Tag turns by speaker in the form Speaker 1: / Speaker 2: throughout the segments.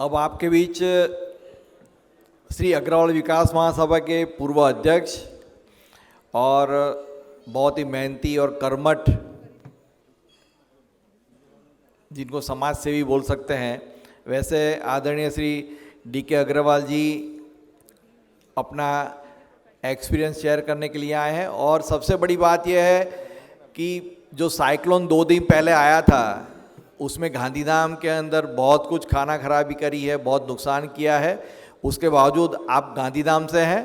Speaker 1: अब आपके बीच श्री अग्रवाल विकास महासभा के पूर्व अध्यक्ष और बहुत ही मेहनती और कर्मठ, जिनको समाज सेवी बोल सकते हैं, वैसे आदरणीय श्री डी.के. अग्रवाल जी अपना एक्सपीरियंस शेयर करने के लिए आए हैं। और सबसे बड़ी बात यह है कि जो साइक्लोन 2 दिन पहले आया था उसमें गांधीधाम के अंदर बहुत कुछ खाना खराबी करी है, बहुत नुकसान किया है। उसके बावजूद आप गांधीधाम से हैं,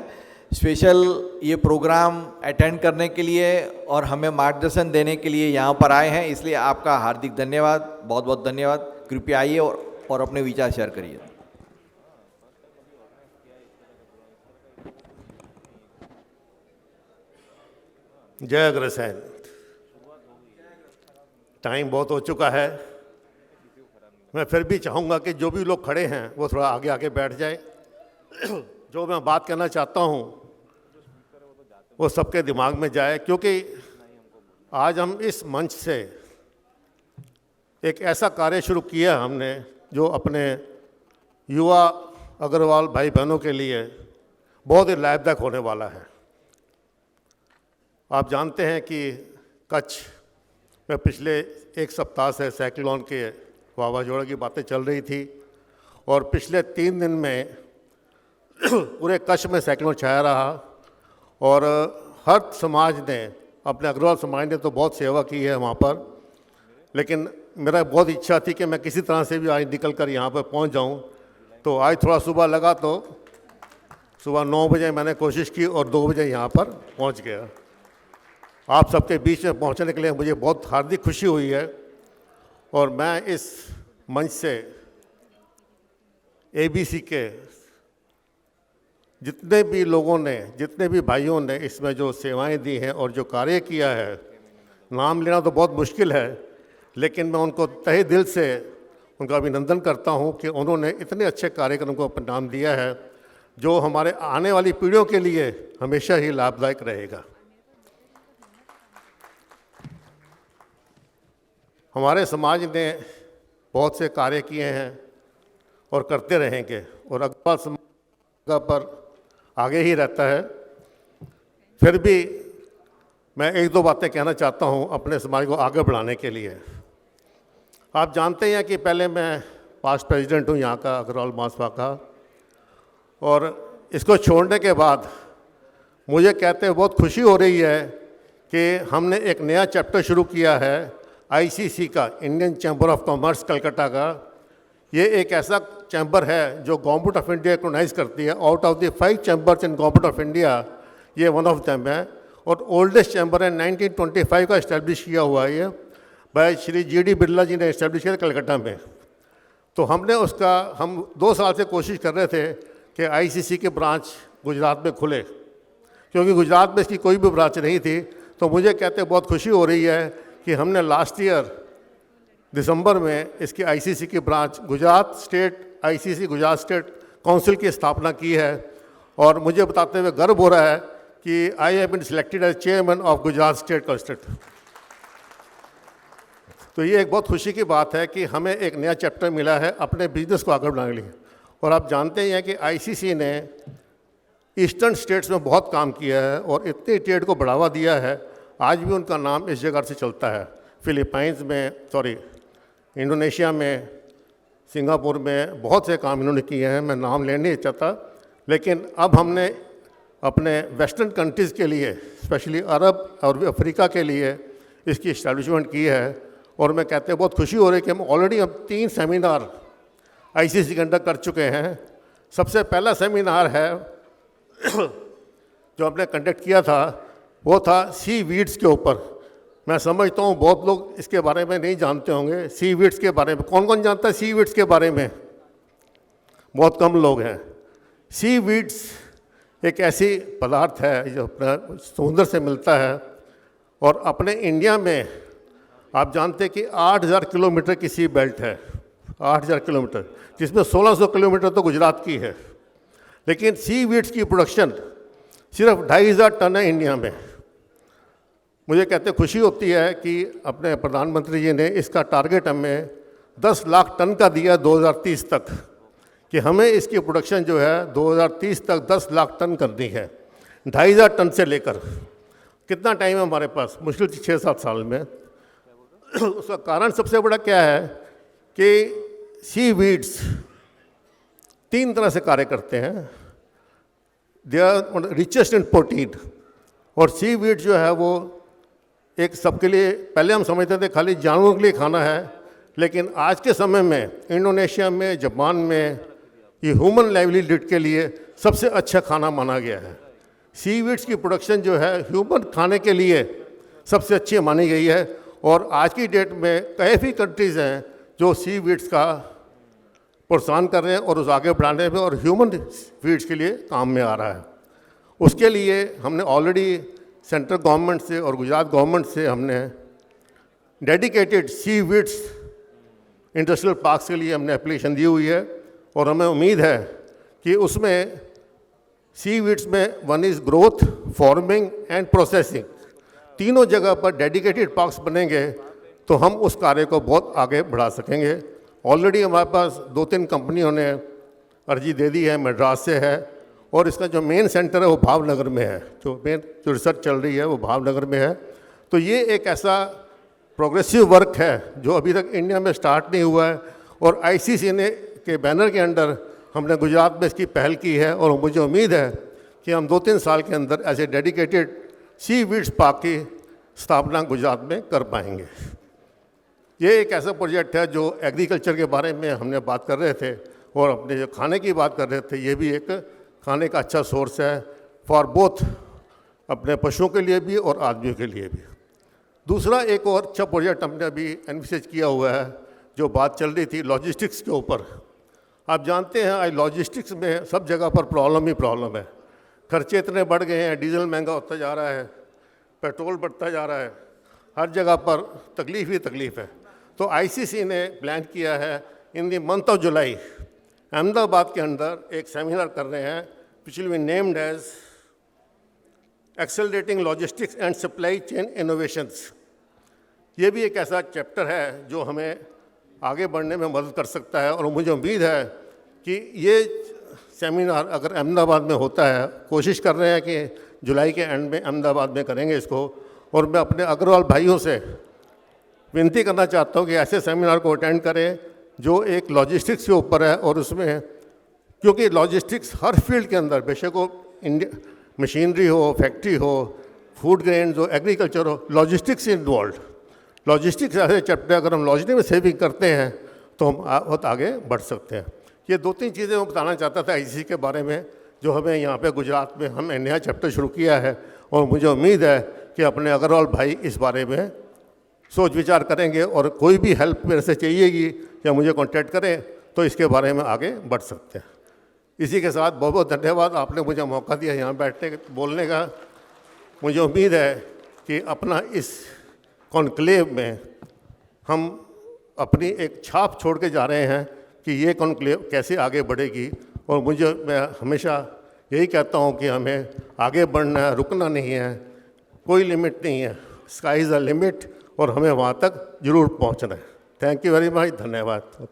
Speaker 1: स्पेशल ये प्रोग्राम अटेंड करने के लिए और हमें मार्गदर्शन देने के लिए यहाँ पर आए हैं, इसलिए आपका हार्दिक धन्यवाद, बहुत बहुत धन्यवाद। कृपया आइए और अपने विचार शेयर करिए।
Speaker 2: जय अग्रसेन। टाइम बहुत हो चुका है, मैं फिर भी चाहूँगा कि जो भी लोग खड़े हैं वो थोड़ा आगे आके बैठ जाए। जो मैं बात करना चाहता हूँ वो सबके दिमाग में जाए, क्योंकि आज हम इस मंच से एक ऐसा कार्य शुरू किया हमने जो अपने युवा अग्रवाल भाई बहनों के लिए बहुत ही लाभदायक होने वाला है। आप जानते हैं कि कच्छ में पिछले 1 सप्ताह से साइक्लोन के वावाजोड़े की बातें चल रही थी और पिछले 3 दिन में पूरे कच्छ में साइक्लोन छाया रहा और हर समाज ने, अपने अग्रवाल समाज ने तो बहुत सेवा की है वहाँ पर, लेकिन मेरा बहुत इच्छा थी कि मैं किसी तरह से भी आज निकल कर यहाँ पर पहुँच जाऊँ। तो आज थोड़ा सुबह लगा, तो सुबह 9 बजे मैंने कोशिश की और 2 बजे यहाँ पर पहुँच गया। आप सबके बीच में पहुँचने के लिए मुझे बहुत हार्दिक खुशी हुई है और मैं इस मंच से एबीसी के जितने भी लोगों ने, जितने भी भाइयों ने इसमें जो सेवाएं दी हैं और जो कार्य किया है, नाम लेना तो बहुत मुश्किल है, लेकिन मैं उनको तहे दिल से उनका अभिनंदन करता हूं कि उन्होंने इतने अच्छे कार्यक्रम को अपना नाम दिया है जो हमारे आने वाली पीढ़ियों के लिए हमेशा ही लाभदायक रहेगा। हमारे समाज ने बहुत से कार्य किए हैं और करते रहेंगे और अग्रवाल समाज पर आगे ही रहता है। फिर भी मैं 1-2 बातें कहना चाहता हूं अपने समाज को आगे बढ़ाने के लिए। आप जानते हैं कि पहले मैं पास्ट प्रेसिडेंट हूं यहाँ का, अग्रवाल महासभा का, और इसको छोड़ने के बाद मुझे कहते हुए बहुत खुशी हो रही है कि हमने एक नया चैप्टर शुरू किया है आईसीसी का, Indian chamber of commerce Calcutta का। ये एक ऐसा चैम्बर है जो गवर्नमेंट ऑफ इंडिया रिकॉग्नाइज करती है। Out of the 5 chambers in government of India ये वन ऑफ देम है और ओल्डेस्ट चैम्बर है। 1925 का इस्टेब्लिश किया हुआ है ये भाई श्री जी.डी. बिरला जी ने इस्टेब्लिश किया कलकत्ता में। तो हमने उसका, हम 2 साल से कोशिश कर रहे थे कि आईसीसी के ब्रांच गुजरात में खुले, क्योंकि गुजरात में इसकी कोई भी ब्रांच नहीं थी। तो मुझे कहते बहुत खुशी हो रही है कि हमने लास्ट ईयर दिसंबर में इसकी आईसीसी की branch Gujarat state, ICC Gujarat state council की स्थापना की है। और मुझे बताते हुए गर्व हो रहा है कि I have been selected as chairman of Gujarat state council. तो ये एक बहुत खुशी की बात है कि हमें एक नया चैप्टर मिला है अपने बिजनेस को आगे बढ़ाने के लिए। और आप जानते ही हैं कि आईसीसी ने ईस्टर्न स्टेट्स में बहुत काम किया है और इतने ट्रेड को बढ़ावा दिया है, आज भी उनका नाम इस जगह से चलता है। फिलीपाइंस में, इंडोनेशिया में, सिंगापुर में बहुत से काम इन्होंने किए हैं, मैं नाम लेने नहीं चाहता। लेकिन अब हमने अपने वेस्टर्न कंट्रीज़ के लिए, स्पेशली अरब और अफ्रीका के लिए इसकी इस्टेब्लिशमेंट की है। और मैं कहते हैं बहुत खुशी हो रही है कि हम ऑलरेडी अब 3 सेमिनार आईसीसी कंडक्ट कर चुके हैं। सबसे पहला सेमिनार है जो हमने कंडक्ट किया था वो था सी वीड्स के ऊपर। मैं समझता हूँ बहुत लोग इसके बारे में नहीं जानते होंगे। सी वीड्स के बारे में कौन कौन जानता है? सी वीड्स के बारे में बहुत कम लोग हैं। सी वीड्स एक ऐसी पदार्थ है जो समुद्र से मिलता है और अपने इंडिया में आप जानते हैं कि 8000 किलोमीटर की सी बेल्ट है, 8000 किलोमीटर, जिसमें 1600 किलोमीटर तो गुजरात की है। लेकिन सी वीड्स की प्रोडक्शन सिर्फ 2500 टन है इंडिया में। मुझे कहते खुशी होती है कि अपने प्रधानमंत्री जी ने इसका टारगेट हमें 10 लाख टन का दिया 2030 तक। कि हमें इसकी प्रोडक्शन जो है 2030 तक 10 लाख टन करनी है, 2,500 टन से लेकर। कितना टाइम है हमारे पास? मुश्किल से 6-7 साल में। उसका कारण सबसे बड़ा क्या है कि सी वीड्स 3 तरह से कार्य करते हैं। They are richest in protein, और सी वीड जो है वो एक सबके लिए, पहले हम समझते थे खाली जानवरों के लिए खाना है, लेकिन आज के समय में इंडोनेशिया में, जापान में ये ह्यूमन लाइवलीहुड के लिए सबसे अच्छा खाना माना गया है। सी वीड्स की प्रोडक्शन जो है ह्यूमन खाने के लिए सबसे अच्छी मानी गई है, और आज की डेट में काफ़ी कंट्रीज़ हैं जो सी वीड्स का प्रोत्साहन कर रहे हैं और उस आगे बढ़ाने में, और ह्यूमन फीड्स के लिए काम में आ रहा है। उसके लिए हमने ऑलरेडी सेंट्रल गवर्नमेंट से और गुजरात गवर्नमेंट से हमने डेडिकेटेड सी वीड्स इंडस्ट्रियल पार्क्स के लिए हमने एप्लीकेशन दी हुई है, और हमें उम्मीद है कि उसमें सी वीड्स में one is growth, farming and processing, तीनों जगह पर डेडिकेटेड पार्क्स बनेंगे तो हम उस कार्य को बहुत आगे बढ़ा सकेंगे। ऑलरेडी हमारे पास 2-3 कंपनियों ने अर्जी दे दी है, मद्रास से है, और इसका जो मेन सेंटर है वो भावनगर में है, जो रिसर्च चल रही है वो भावनगर में है। तो ये एक ऐसा प्रोग्रेसिव वर्क है जो अभी तक इंडिया में स्टार्ट नहीं हुआ है, और आईसीसी ने के बैनर के अंडर हमने गुजरात में इसकी पहल की है, और मुझे उम्मीद है कि हम 2-3 साल के अंदर ऐसे डेडिकेटेड सी वीड्स पार्क की स्थापना गुजरात में कर पाएंगे। ये एक ऐसा प्रोजेक्ट है जो एग्रीकल्चर के बारे में हमने बात कर रहे थे, और अपने जो खाने की बात कर रहे थे, ये भी एक खाने का अच्छा सोर्स है फॉर बोथ, अपने पशुओं के लिए भी और आदमियों के लिए भी। दूसरा एक और अच्छा प्रोजेक्ट हमने अभी एनविसेज किया हुआ है, जो बात चल रही थी लॉजिस्टिक्स के ऊपर। आप जानते हैं आज लॉजिस्टिक्स में सब जगह पर प्रॉब्लम ही प्रॉब्लम है। खर्चे इतने बढ़ गए हैं, डीजल महंगा होता जा रहा है, पेट्रोल बढ़ता जा रहा है, हर जगह पर तकलीफ़ ही तकलीफ़ है। तो आईसीसी ने प्लान किया है in the month of July Ahmedabad के अंदर एक सेमिनार कर रहे हैं, which will be named as accelerating logistics and supply chain innovations. ये भी एक ऐसा चैप्टर है जो हमें आगे बढ़ने में मदद कर सकता है, और मुझे उम्मीद है कि ये सेमिनार अगर अहमदाबाद में होता है, कोशिश कर रहे हैं कि जुलाई के एंड में अहमदाबाद में करेंगे इसको, और मैं अपने अग्रवाल भाइयों से विनती करना चाहता हूँ कि ऐसे सेमिनार को अटेंड करें जो एक लॉजिस्टिक्स के ऊपर है, और उसमें क्योंकि लॉजिस्टिक्स हर फील्ड के अंदर, बेशक वो इंडिया मशीनरी हो, फैक्ट्री हो, फूड ग्रेन्स हो, एग्रीकल्चर हो, लॉजिस्टिक्स इन्वॉल्व। लॉजिस्टिक्स ऐसे चैप्टर अगर हम लॉजिस्टिक्स में सेविंग करते हैं तो हम बहुत आगे बढ़ सकते हैं। ये 2-3 चीज़ें मैं बताना चाहता था आईसीसी के बारे में, जो हमें यहाँ पे गुजरात में हमने नया चैप्टर शुरू किया है, और मुझे उम्मीद है कि अपने अग्रवाल भाई इस बारे में सोच विचार करेंगे, और कोई भी हेल्प मेरे से चाहिएगी या मुझे कांटेक्ट करें तो इसके बारे में आगे बढ़ सकते हैं। इसी के साथ बहुत बहुत धन्यवाद, आपने मुझे मौका दिया यहाँ बैठने बोलने का। मुझे उम्मीद है कि अपना इस कॉन्क्लेव में हम अपनी एक छाप छोड़ के जा रहे हैं कि ये कॉन्क्लेव कैसे आगे बढ़ेगी, और मैं हमेशा यही कहता हूँ कि हमें आगे बढ़ना है, रुकना नहीं है, कोई लिमिट नहीं है, स्काई इज़ अ लिमिट, और हमें वहाँ तक जरूर पहुँचना है। थैंक यू वेरी मच, धन्यवाद।